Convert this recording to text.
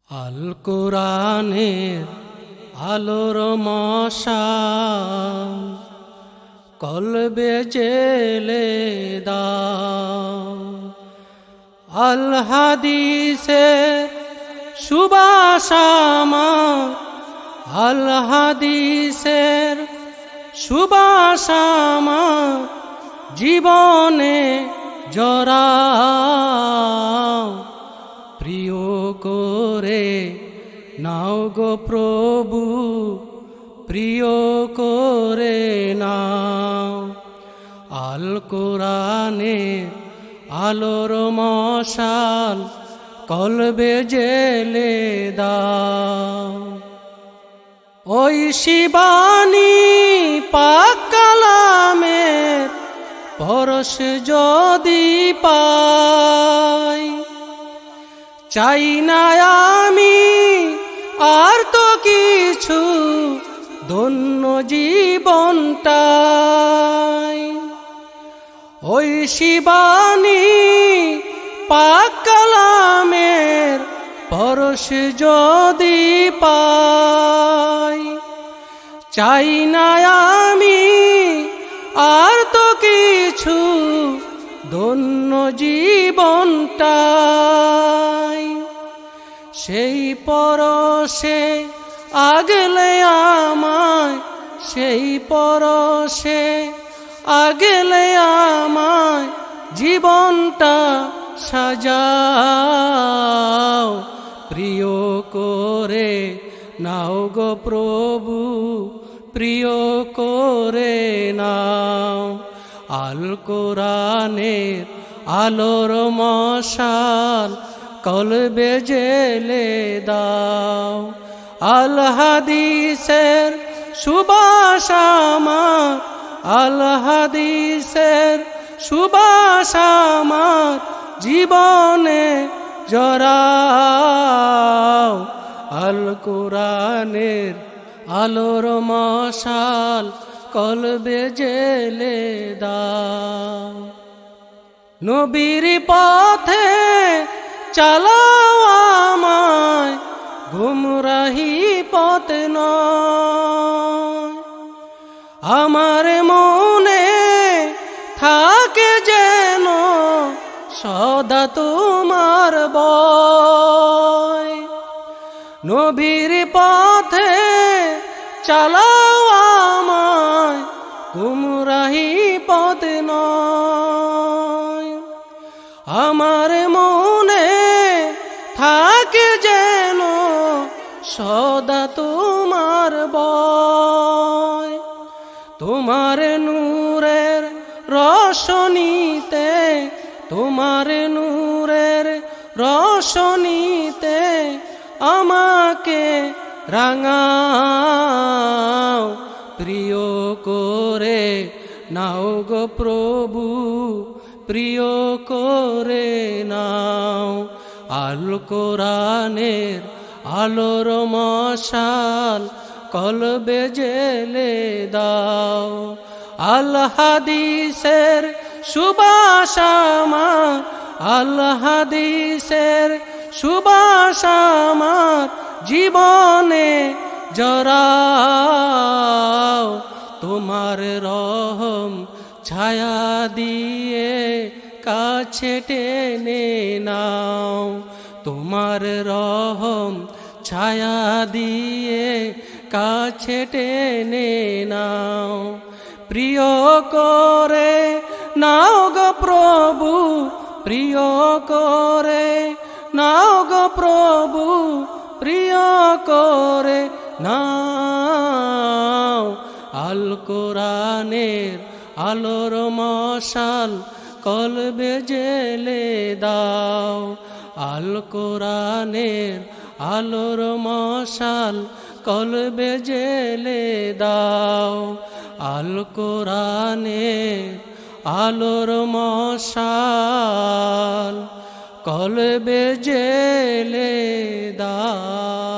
আল কোরআনের আলোর মশাল কলবে জেলে দাও। আল হাদিসের সুবাস আমার, আল হাদিসের সুবাস আমার জীবনে জড়াও। প্রিয় করে নাও গো প্রভু, প্রিয় করে নাও। আল কোরআনের আলোর মশাল কলবে জেলে দাও। ওই শিবানী পাক কালামের পরশ যদি পাই, চাই না আমি আর তো কিছু, ধন্য জীবনটাই। ওই শিবানী পাক কালামের পরশ যদি পাই, চাই না আমি আর তো কিছু, ধন্য জীবনটাই। সেই পরশে আগলে আমায়, সেই পরশে আগলে আমায় জীবনটা সাজাও। প্রিয় করে নাও গো প্রভু, প্রিয় করে নাও। আল কোরআনের আলোর মশাল কলবে জেলে দাও। আল হাদিসের সুবাস আমার, আল হাদিসের সুবাস আমার জীবনে জড়াও। আল কোরআনের আলোর মশাল কলবে জেলে দাও। নবীর পথে চালাও আমায়, গুমরাহি পথ নয়। আমার মনে থাকে যেন সদা তোমার ভয়। নবীর পথে চালাও আমায়, গুমরাহি পথ নয়। আমার মনে থাকে যেন সদা তোমার ভয়। তোমার নূরের রোশনীতে, তোমার নূরের রোশনীতে আমাকে রাঙাও। প্রিয় করে নাও গো প্রভু, প্রিয় করে নাও। আল কোরআনের আলোর মশাল কলবে জেলে দাও। আল হাদিসের সুবাস আমার, আল হাদিসের সুবাস আমার জীবনে জড়াও। তোমার রহম ছায়া দিয়ে কাছে টেনে নাও। তোমার রহম ছায়া দিয়ে কাছে টেনে নাও। প্রিয় করে নাও গো প্রভু, প্রিয় করে নাও গো প্রভু, প্রিয় করে নাও। আল কোরআনের আলোর মশাল কলবে জেলে দাও। আল কোরআনের আলোর মশাল কলবে জেলে দাও। আল কোরআনের আলোর মশাল কলবে জেলে দাও।